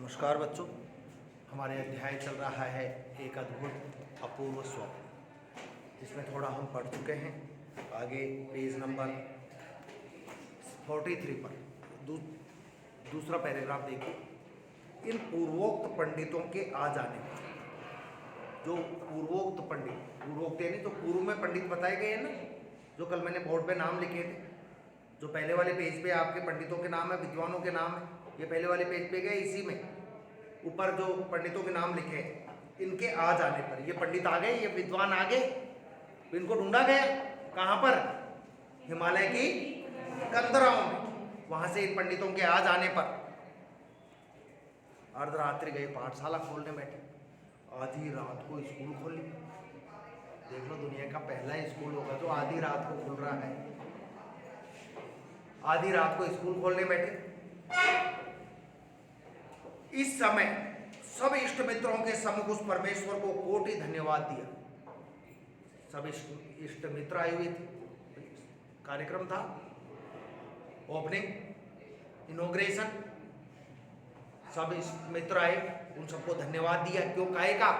नमस्कार बच्चों, हमारे अध्याय चल रहा है एक अद्भुत अपूर्व स्वप्न, जिसमें थोड़ा हम पढ़ चुके हैं। आगे पेज नंबर 43 पर दूसरा पैराग्राफ देखिए। इन पूर्वोक्त पंडितों के आ जाने पर, जो पूर्वोक्त यानी जो पूर्व में पंडित बताए गए हैं ना, जो कल मैंने बोर्ड पे नाम लिखे थे, जो पहले वाले पेज पे आपके पंडितों के नाम है, विद्वानों के नाम है, ये पहले वाले पेज पे गए। इसी में ऊपर जो पंडितों के नाम लिखे हैं, इनके आ जाने पर, ये पंडित आ गए, ये विद्वान आ गए, इनको ढूंढा गया कहाँ पर? हिमालय की कंदराओं में। वहां से इन पंडितों के आ जाने पर अर्धरात्रि गए पाठशाला खोलने बैठे। आधी रात को स्कूल खोली। देख लो, दुनिया का पहला स्कूल होगा जो आधी रात को खुल रहा है। आधी रात को स्कूल खोलने बैठे। इस समय सब इष्ट मित्रों के सम्मुख उस परमेश्वर को कोटि धन्यवाद दिया। सब इष्ट मित्र आए हुए थे। कार्यक्रम था ओपनिंग, इनॉग्रेशन। सब इष्ट मित्र आए, उन सबको धन्यवाद दिया। क्यों? काहे का?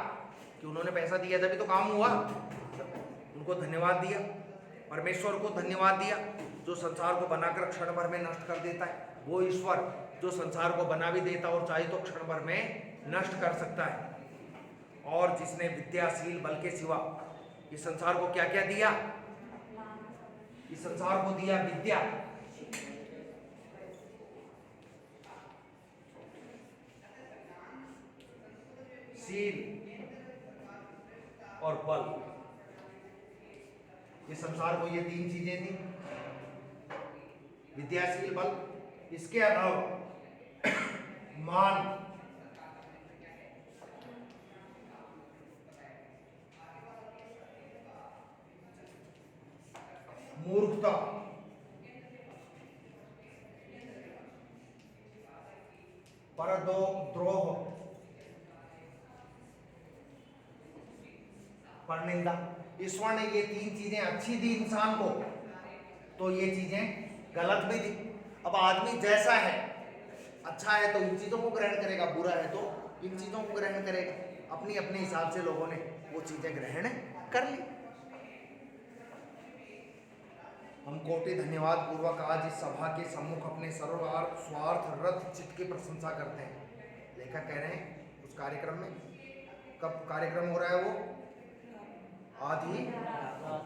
कि उन्होंने पैसा दिया तभी तो काम हुआ। उनको धन्यवाद दिया, परमेश्वर को धन्यवाद दिया, जो संसार को बनाकर क्षण भर में नष्ट कर देता है। वो ईश्वर जो संसार को बना भी देता और चाहे तो क्षण भर में नष्ट कर सकता है। और जिसने विद्याशील बल के सिवा इस संसार को क्या क्या दिया? इस संसार को दिया विद्या, शील और बल। ये संसार को ये तीन चीजें दी, विद्याशील बल, इसके अलावा मान, मूर्खता, परद्रोह, परनिंदा। ईश्वर ने ये तीन चीजें अच्छी दी इंसान को, तो ये चीजें गलत भी दी। अब आदमी जैसा है, अच्छा है तो इन चीजों को ग्रहण करेगा, बुरा है तो इन चीजों को ग्रहण करेगा। अपनी अपने हिसाब से लोगों ने वो चीजें ग्रहण कर ली। हम कोटि धन्यवाद पूर्वक आज इस सभा के सम्मुख अपने स्वार्थ रत चित्त की प्रशंसा करते हैं। लेखक कह रहे हैं उस कार्यक्रम में, कब कार्यक्रम हो रहा है? वो आधी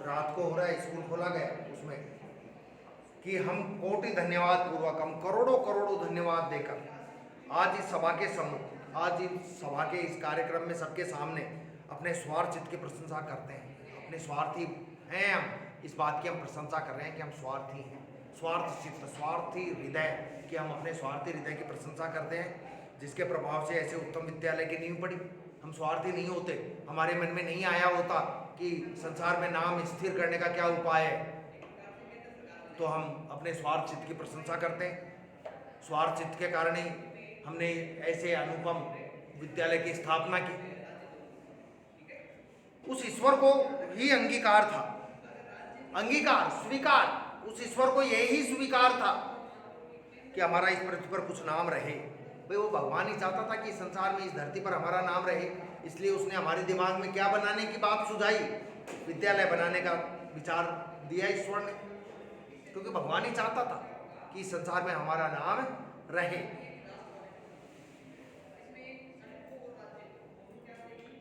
रात को हो रहा है, स्कूल खोला गया उसमें, कि हम कोटि धन्यवाद पूर्वक, हम करोड़ों करोड़ों धन्यवाद देकर आज इस सभा के सम्मुख, आज इस सभा के इस कार्यक्रम में सबके सामने अपने स्वार्थ चित्त की प्रशंसा करते हैं। अपने स्वार्थी हैं हम, इस बात की हम प्रशंसा कर रहे हैं कि हम स्वार्थी हैं। स्वार्थ चित्त, स्वार्थी हृदय कि हम अपने स्वार्थी हृदय की प्रशंसा करते हैं, जिसके प्रभाव से ऐसे उत्तम विद्यालय की नींव पड़ी। हम स्वार्थी नहीं होते, हमारे मन में नहीं आया होता कि संसार में नाम स्थिर करने का क्या उपाय है, तो हम अपने स्वार्थ चित्त की प्रशंसा करते हैं। स्वार्थ चित्त के कारण ही हमने ऐसे अनुपम विद्यालय की स्थापना की। उस ईश्वर को ही अंगीकार था, अंगीकार, स्वीकार, उस ईश्वर को यही स्वीकार था कि हमारा इस पृथ्वी पर कुछ नाम रहे। भाई वो भगवान ही चाहता था कि संसार में, इस धरती पर हमारा नाम रहे, इसलिए उसने हमारे दिमाग में क्या बनाने की बात सुझाई? विद्यालय बनाने का विचार दिया ईश्वर ने, क्योंकि भगवान ही चाहता था कि संसार में हमारा नाम रहे।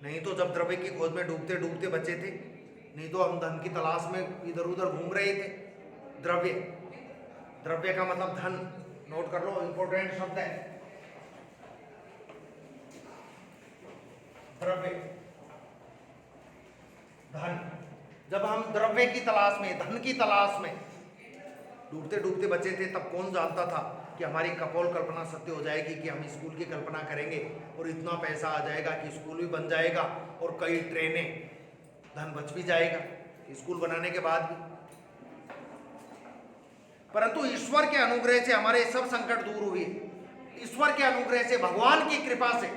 नहीं तो जब द्रव्य की खोज में डूबते डूबते बचे थे, नहीं तो हम धन की तलाश में इधर उधर घूम रहे थे। द्रव्य, द्रव्य का मतलब धन, नोट कर लो, इंपॉर्टेंट शब्द है द्रव्य, धन। जब हम द्रव्य की तलाश में, धन की तलाश में डूबते डूबते बचे थे, तब कौन जानता था कि हमारी कपोल कल्पना सत्य हो जाएगी, कि हम स्कूल की कल्पना करेंगे और इतना पैसा आ जाएगा कि स्कूल भी बन जाएगा और कई ट्रेनें, धन बच भी जाएगा स्कूल बनाने के बाद भी। परंतु ईश्वर के अनुग्रह से हमारे सब संकट दूर हुए। ईश्वर के अनुग्रह से, भगवान की कृपा से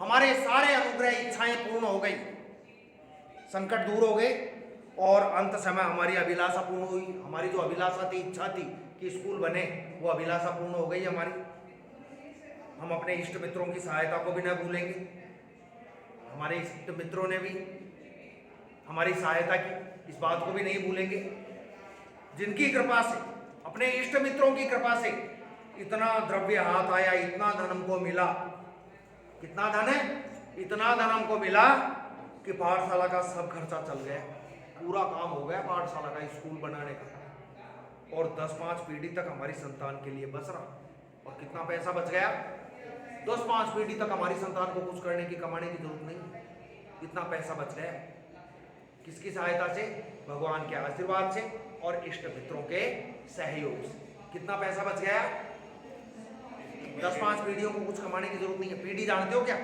हमारे सारे अनुग्रह, इच्छाएं पूर्ण हो गई, संकट दूर हो गए और अंत समय हमारी अभिलाषा पूर्ण हुई। हमारी जो अभिलाषा थी, इच्छा थी कि स्कूल बने, वो अभिलाषा पूर्ण हो गई हमारी। हम अपने इष्ट मित्रों की सहायता को भी न भूलेंगे। हमारे इष्ट मित्रों ने भी हमारी सहायता की, इस बात को भी नहीं भूलेंगे। जिनकी कृपा से, अपने इष्ट मित्रों की कृपा से इतना द्रव्य हाथ आया, इतना धन हमको मिला। कितना धन है? इतना धन हमको मिला कि पाठशाला का सब खर्चा चल गया, पूरा काम हो गया पाठशाला का, स्कूल बनाने का, और 10-5 पीढ़ी तक हमारी संतान के लिए बच रहा। और कितना पैसा बच गया? 10-5 पीढ़ी तक हमारी संतान को कुछ करने की, कमाने की जरूरत नहीं, इतना पैसा बच गया। किसकी सहायता से? भगवान के आशीर्वाद से और इष्ट मित्रों के सहयोग से। कितना पैसा बच गया? 10-5 पीढ़ियों को कुछ कमाने की जरूरत नहीं है। पीढ़ी जानते हो क्या?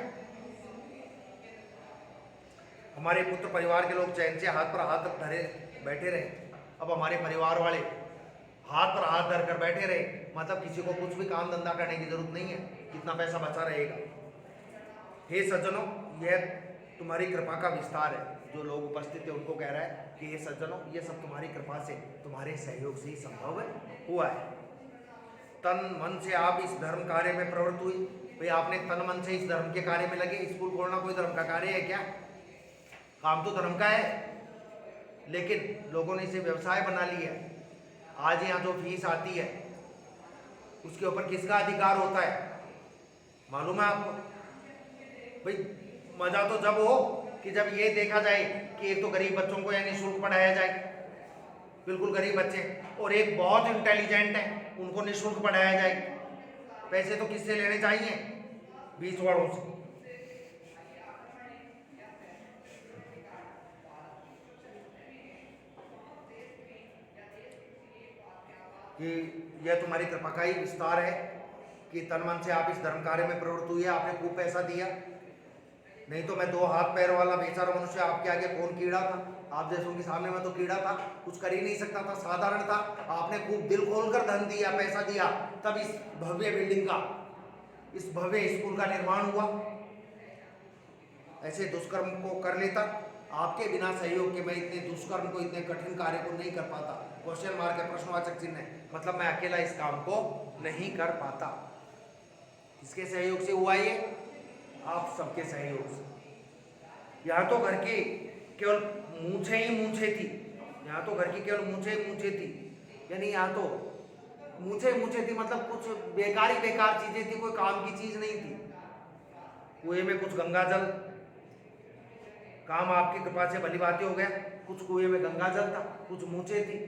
हमारे पुत्र परिवार के लोग चैन से हाथ पर हाथ धरे बैठे रहे। अब हमारे परिवार वाले हाथ पर हाथ धर कर बैठे रहे, मतलब किसी को कुछ भी काम धंधा करने की जरूरत नहीं है, कितना पैसा बचा रहेगा। हे सज्जनों, यह तुम्हारी कृपा का विस्तार है। जो लोग उपस्थित है उनको कह रहा है कि हे सज्जनों, ये सब तुम्हारी कृपा से, तुम्हारे सहयोग से ही संभव हुआ है। तन मन से आप इस धर्म कार्य में प्रवृत्त हुई। भाई आपने तन मन से इस धर्म के कार्य में लगे। स्कूल खोलना कोई धर्म का कार्य है क्या? काम तो धर्म का है, लेकिन लोगों ने इसे व्यवसाय बना लिया है। आज यहाँ जो फीस आती है उसके ऊपर किसका अधिकार होता है मालूम है आपको? भाई मजा तो जब हो कि जब ये देखा जाए कि एक तो गरीब बच्चों को यानी निःशुल्क पढ़ाया जाए, बिल्कुल गरीब बच्चे, और एक बहुत इंटेलिजेंट है उनको निःशुल्क पढ़ाया जाए। पैसे तो किससे लेने चाहिए? 20 वालों से। कि यह तुम्हारी कृपा का ही विस्तार है कि तन मन से आप इस धर्म कार्य में प्रवृत्त हुए। आपने खूब पैसा दिया, नहीं तो मैं 2 हाथ पैर वाला बेचारा मनुष्य आपके आगे कौन कीड़ा था? आप जैसों के सामने मैं तो कीड़ा था, कुछ कर ही नहीं सकता था, साधारण था। आपने खूब दिल खोलकर धन दिया, पैसा दिया, तब इस भव्य बिल्डिंग का, इस भव्य स्कूल का निर्माण हुआ। ऐसे दुष्कर्म को कर लेता आपके बिना सहयोग के, मैं इतने दुष्कर्म को, इतने कठिन कार्य को नहीं कर पाता। क्वेश्चन मार्क है, प्रश्नवाचक चिन्ह है, मतलब मैं अकेला इस काम को नहीं कर पाता। किसके सहयोग से हुआ ये? आप सबके सहयोग से। यहाँ तो घर की केवल मूछे ही मूछे थी, यहाँ तो घर की केवल मूछे ही मूछे थी, यानी यहाँ तो मूछे मूछे थी, मतलब कुछ बेकार ही बेकार चीजें थी, कोई काम की चीज नहीं थी। कुएं में कुछ गंगा जल, काम आपकी कृपा से भली बातें हो गया। कुछ कुएं में गंगा जल था, कुछ मूछे थी,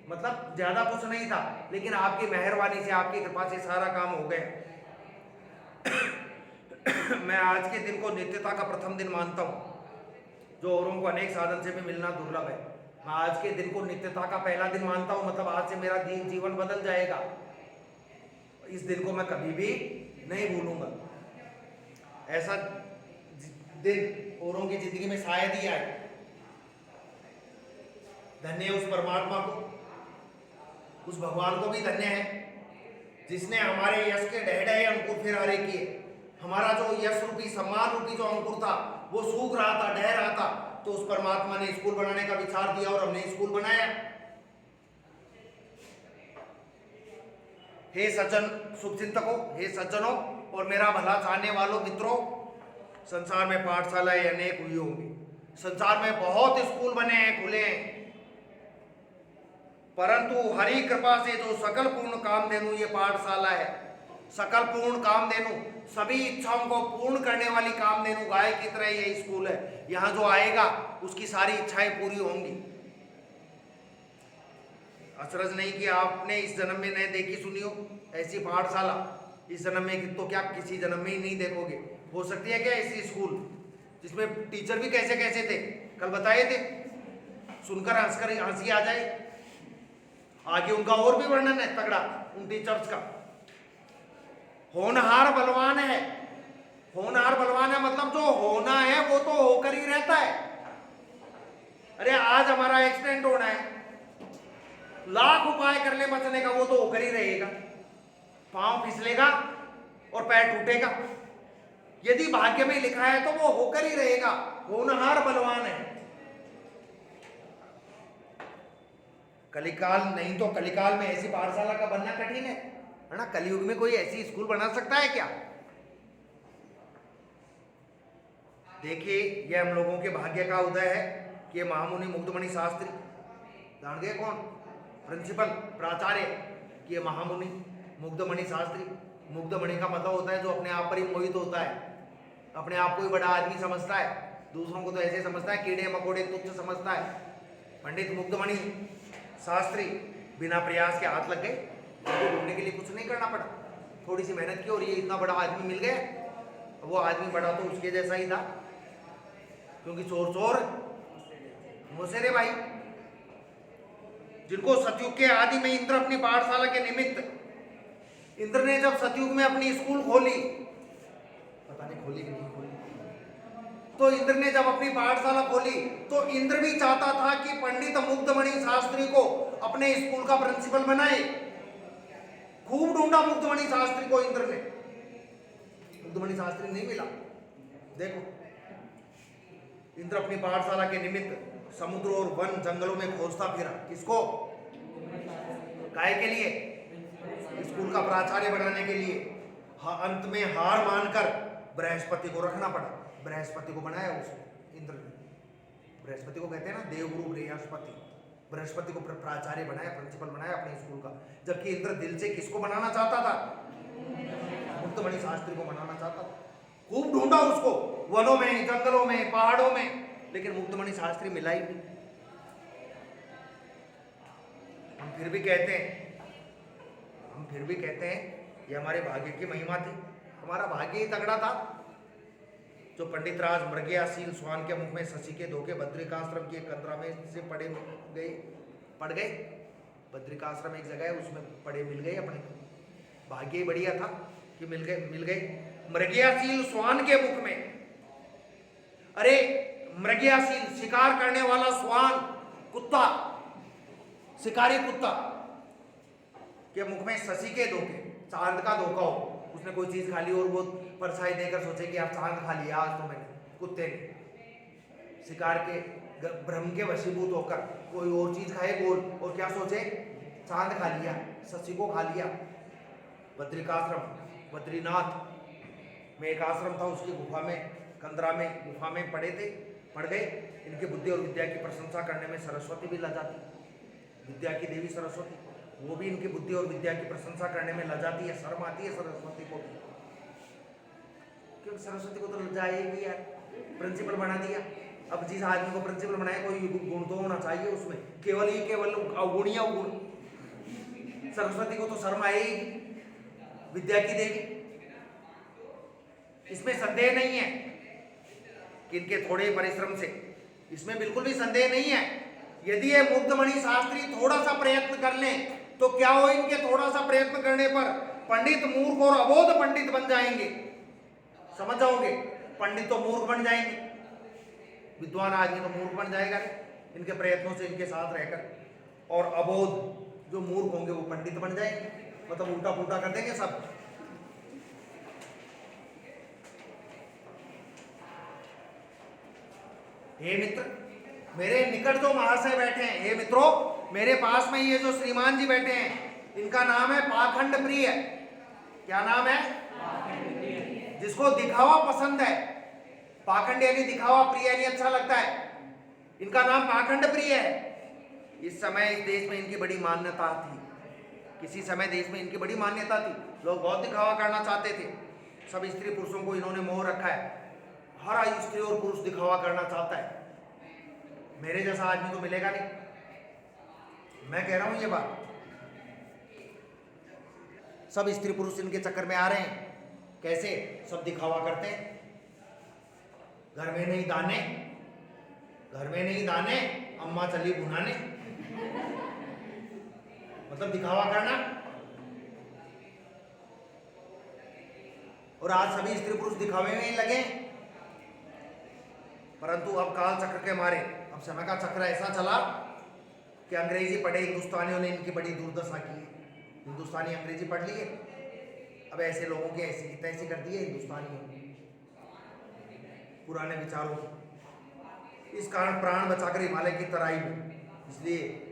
मतलब ज्यादा कुछ नहीं था, लेकिन आपकी मेहरबानी से, आपकी कृपा से सारा काम हो गया। मैं आज के दिन को नित्यता का प्रथम दिन मानता हूँ, जो औरों को अनेक साधन से भी मिलना दुर्लभ है। मैं आज के दिन को नित्यता का पहला दिन मानता हूँ, मतलब आज से मेरा जीवन बदल जाएगा। इस दिन को मैं कभी भी नहीं भूलूंगा। ऐसा दिन औरों की जिंदगी में शायद ही आए। धन्य उस परमात्मा को, उस भगवान को भी धन्य है जिसने हमारे यश के ढह अंकुर फिर हरे किए। हमारा जो यश रूपी, सम्मान रूपी जो अंकुर था वो सूख रहा था, ढह रहा था, तो उस परमात्मा ने स्कूल बनाने का विचार दिया और हमने स्कूल बनाया। हे सज्जन शुभचिंतकों, हे सज्जनों और मेरा भला चाहने वालों मित्रों, संसार में पाठशालाएं अनेक हुई होंगी, संसार में बहुत स्कूल बने हैं, खुले हैं, परंतु हरि कृपा से जो सकल पूर्ण कामधेनु ये पाठशाला है, सकल पूर्ण कामधेनु, सभी इच्छाओं को पूर्ण करने वाली कामधेनु गाय की तरह ये स्कूल है। यहाँ जो आएगा उसकी सारी इच्छाएं पूरी होंगी। अचरज नहीं कि आपने इस जन्म में नहीं देखी सुनी हो ऐसी पाठशाला, इस जन्म में तो क्या किसी जन्म में ही नहीं देखोगे। हो सकती है क्या ऐसी स्कूल जिसमें टीचर भी कैसे कैसे थे, कल बताए थे, सुनकर हंसी आ जाए। आगे उनका और भी वर्णन है तगड़ा उन टीचर्स का। होनहार बलवान है, होनहार बलवान है मतलब जो होना है वो तो होकर ही रहता है। अरे आज हमारा एक्सीडेंट होना है, लाख उपाय कर ले बचने का, वो तो होकर ही रहेगा। पांव फिसलेगा और पैर टूटेगा, यदि भाग्य में लिखा है तो वो होकर ही रहेगा। होनहार बलवान है। कलिकाल नहीं तो कलिकाल में ऐसी पाठशाला का बनना कठिन है ना? कलयुग में कोई ऐसी स्कूल बना सकता है क्या? देखिए ये हम लोगों के भाग्य का उदय है कि ये महामुनि मुग्धमणि शास्त्री, जान गए कौन? प्रिंसिपल प्राचार्य कि ये महामुनि मुग्धमणि शास्त्री। मुग्धमणि का मतलब होता है जो अपने आप पर ही मोहित होता है, अपने आप को ही बड़ा आदमी समझता है, दूसरों को तो ऐसे समझता है कीड़े मकोड़े तुच्छ समझता है। पंडित मुग्धमणि शास्त्री बिना प्रयास के हाथ लग गए, उनको ढूंढने के लिए कुछ नहीं करना पड़ा, थोड़ी सी मेहनत की और ये इतना बड़ा आदमी मिल गया। वो आदमी बड़ा तो उसके जैसा ही था, क्योंकि चोर चोर मुसेरे भाई। जिनको सतयुग के आदि में इंद्र अपनी पाठशाला के निमित्त, इंद्र ने जब सतयुग में अपनी स्कूल खोली, पता नहीं खोली कि नहीं खोली, तो इंद्र ने जब अपनी पाठशाला खोली तो इंद्र भी चाहता था कि पंडित मुग्धमणि शास्त्री को अपने स्कूल का प्रिंसिपल बनाए। खूब ढूंढा मुग्धमणि शास्त्री को इंद्र ने, मुग्धमणि शास्त्री नहीं मिला। देखो इंद्र अपनी पाठशाला के निमित्त समुद्र और वन जंगलों में खोजता फिरा, किसको? काय के लिए? स्कूल का प्राचार्य बनाने के लिए। अंत में हार मानकर बृहस्पति को रखना पड़ा, बृहस्पति को बनाया उसने इंद्र ने। बृहस्पति को कहते हैं ना देवगुरु बृहस्पति, बृहस्पति को प्राचार्य बनाया, प्रिंसिपल बनाया अपने स्कूल का। जबकि इंद्र दिल से किसको बनाना चाहता था? मुग्धमणि शास्त्री को बनाना चाहता था। खूब ढूंढा उसको वनों में, जंगलों में, पहाड़ों में, लेकिन मुग्धमणि शास्त्री मिला ही नहीं। हम फिर भी कहते हैं ये हमारे भाग्य की महिमा थी, हमारा भाग्य ही तगड़ा था। जो पंडित राज मृगयासील स्वान के मुख में शशि के धोखे बद्रिकाश्रम की एक कंदरा में से पड़ गए। बद्रिकाश्रम एक जगह है, उसमें पड़े मिल गए। अपने भाग्य ही बढ़िया था कि मिल गए मृगयासील स्वान के मुख में। अरे मृगयासील शिकार करने वाला स्वान, कुत्ता, शिकारी कुत्ता के मुख में शशि के धोखे, चांद का धोखा हो। उसने कोई चीज खा ली और वो परछाई देकर सोचे कि आप चांद खा लिया आज तो मैंने, कुत्ते ने शिकार के भ्रम के वशीभूत होकर कोई और चीज खाए गोल, और क्या सोचे? चांद खा लिया, शशि को खा लिया। बद्रिकाश्रम, बद्रीनाथ में एक आश्रम था, उसकी गुफा में, कंदरा में, गुफा में पड़ गए। इनकी बुद्धि और विद्या की प्रशंसा करने में सरस्वती भी लजाती, विद्या की देवी सरस्वती, वो भी इनकी बुद्धि और विद्या की प्रशंसा करने में लजाती है, शर्म आती है सरस्वती को, क्योंकि सरस्वती को तो लज्जा आएगी यार, प्रिंसिपल बना दिया। अब जिस आदमी को प्रिंसिपल बनाए कोई गुण तो होना चाहिए उसमें, केवल अवगुण ही अवगुण। सरस्वती को तो शर्म आएगी, विद्या की देवी, इसमें संदेह नहीं है कि इनके थोड़े परिश्रम से, इसमें बिल्कुल भी संदेह नहीं है। यदि ये मुग्धमणि शास्त्री थोड़ा सा प्रयत्न कर लें तो क्या हो, इनके थोड़ा सा प्रयत्न करने पर पंडित मूर्ख और अबोध पंडित बन जाएंगे। समझ जाओगे, पंडित तो मूर्ख बन जाएंगे, विद्वान आदमी तो मूर्ख बन जाएगा इनके प्रयत्नों से, इनके साथ रहकर, और अबोध जो मूर्ख होंगे वो पंडित बन जाएंगे, मतलब उल्टा पुल्टा कर देंगे सब। हे मित्र, मेरे निकट जो महाशय बैठे हैं, हे मित्रों, मेरे पास में ये जो श्रीमान जी बैठे हैं, इनका नाम है पाखंड प्रिय। क्या नाम है? जिसको दिखावा पसंद है, पाखंड यानी दिखावा, प्रिय यानी अच्छा लगता है, इनका नाम पाखंड प्रिय है। इस समय इस देश में इनकी बड़ी मान्यता थी, किसी समय देश में इनकी बड़ी मान्यता थी, लोग बहुत दिखावा करना चाहते थे। सब स्त्री पुरुषों को इन्होंने मोह रखा है, हर स्त्री और पुरुष दिखावा करना चाहता है। मेरे जैसा आदमी तो मिलेगा नहीं, मैं कह रहा हूं ये बात। सब स्त्री पुरुष इनके चक्कर में आ रहे हैं। कैसे? सब दिखावा करते हैं, घर में नहीं दाने, अम्मा चली भुनाने, मतलब दिखावा करना। और आज सभी स्त्री पुरुष दिखावे में ही लगे। परंतु अब काल चक्र के मारे, अब समय का चक्र ऐसा चला कि अंग्रेजी पढ़े हिंदुस्तानियों ने इनकी बड़ी दुर्दशा की है। हिंदुस्तानी अंग्रेजी पढ़ लिए, अब ऐसे लोगों की ऐसी की तैसी कर दी है हिंदुस्तानियों, पुराने विचारों। इस कारण प्राण बचाकर हिमालय की तराई में, इसलिए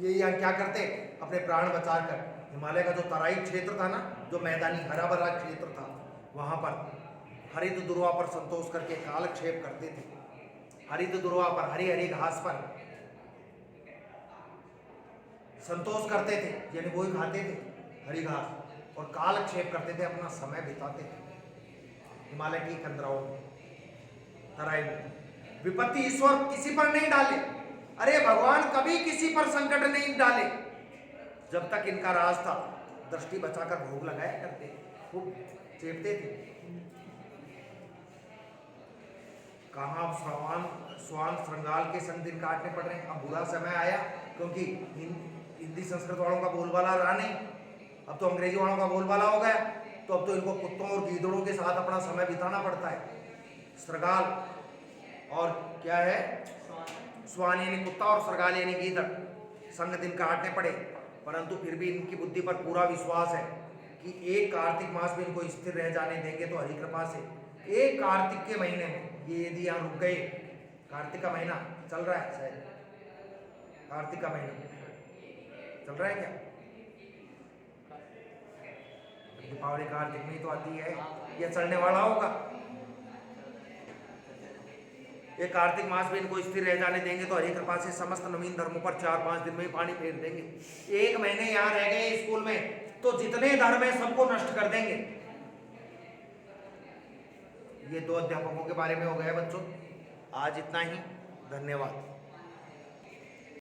ये यहाँ क्या करते, अपने प्राण बचाकर हिमालय का जो तराई क्षेत्र था ना, जो मैदानी हरा भरा क्षेत्र था, वहां पर हरित दुर्वा पर संतोष करके कालक्षेप करते थे। हरित दुर्वा पर, हरी हरी घास पर संतोष करते थे, यानी वही खाते थे हरी घास, और कालक्षेप करते थे, अपना समय बिताते थे हिमालय की कंदराओं में, तराई में। विपत्ति ईश्वर किसी पर नहीं डाले, अरे भगवान कभी किसी पर संकट नहीं डाले। जब तक इनका राज था दृष्टि बचाकर भोग लगाया करते, खूब चेपते थे। कहाँ अब स्वान श्रृंगाल के संग दिन काटने पड़ रहे हैं। अब बुरा समय आया, क्योंकि हिंदी संस्कृत वालों का बोलबाला रहा नहीं, अब तो अंग्रेजी वालों का बोलबाला हो गया। तो अब तो इनको कुत्तों और गीदड़ों के साथ अपना समय बिताना पड़ता है। श्रृंगाल और क्या है, स्वान यानी कुत्ता और श्रृंगाल यानी गीदड़, संग दिन काटने पड़े। परंतु फिर भी इनकी बुद्धि पर पूरा विश्वास है कि एक कार्तिक मास में इनको स्थिर रह जाने देंगे तो हरि कृपा से। एक कार्तिक के महीने में ये यदि यहाँ रुक गए, कार्तिक का महीना चल रहा है शायद, कार्तिक का महीना चल रहा है क्या, दीपावली कार्तिक में ही तो आती है, ये चलने वाला होगा। ये कार्तिक मास में इनको स्थिर रह जाने देंगे तो हरि कृपा से समस्त नवीन धर्मों पर 4-5 दिन में ही पानी फेर देंगे। 1 महीने यहाँ रह गए स्कूल में तो जितने धर्म है सबको नष्ट कर देंगे। ये 2 अध्यापकों के बारे में हो गया बच्चों। आज इतना ही, धन्यवाद।